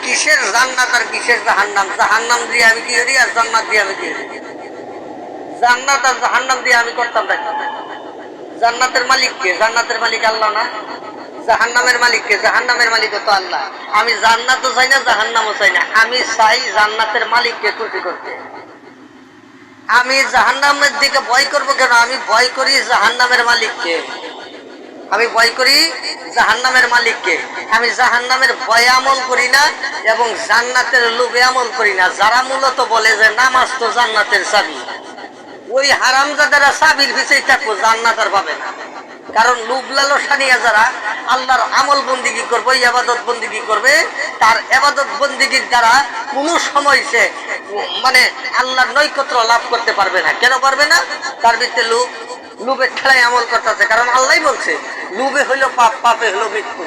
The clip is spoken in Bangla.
কিসের জান্নাত আর কিসের জাহান্নাম? জাহান্নাম দিয়ে আমি কি করি আর জান্নাত দিয়ে আমি কি করি? জান্নাত আর জাহান্নাম দিয়ে আমি করতাম না। জান্নাতের মালিক কে? জান্নাতের মালিক আল্লাহ না? জাহান্নামের মালিক কে? জাহান্নামের মালিক তো আল্লাহ। আমি জান্নাতও চাই না, জাহান্নামও চাই না, আমি চাই জান্নাতের মালিককে খুশি করতে। আমি জাহান্নামের দিকে ভয় করবো কেন? আমি ভয় করি জাহান্নামের মালিককে। আমি ভয় করি জাহান্নামের মালিককে। আমি জাহান্নামের ভয়ে আমল করি না এবং জান্নাতের লোভে আমল করি না। যারা মূলত বলে যে নামাজ তো জান্নাতের চাবি, ওই হারামজাদারা চাবির পিছেই থাকবো, জান্নাত আর পাবে না। কারণ লোভ লালসা নিয়ে যারা আল্লাহর আমল বন্দিগি করবে, ইবাদত বন্দিগি করবে, তার ইবাদত বন্দিগির দ্বারা কোনো সময় সে মানে আল্লাহর নৈকট্য লাভ করতে পারবে না। কেন পারবে না? তার ভিতরে লোভের ঠেলায় আমল করতেছে। কারণ আল্লাহই বলছে লোভে হইল পাপ, পাপে হইল মৃত্যু।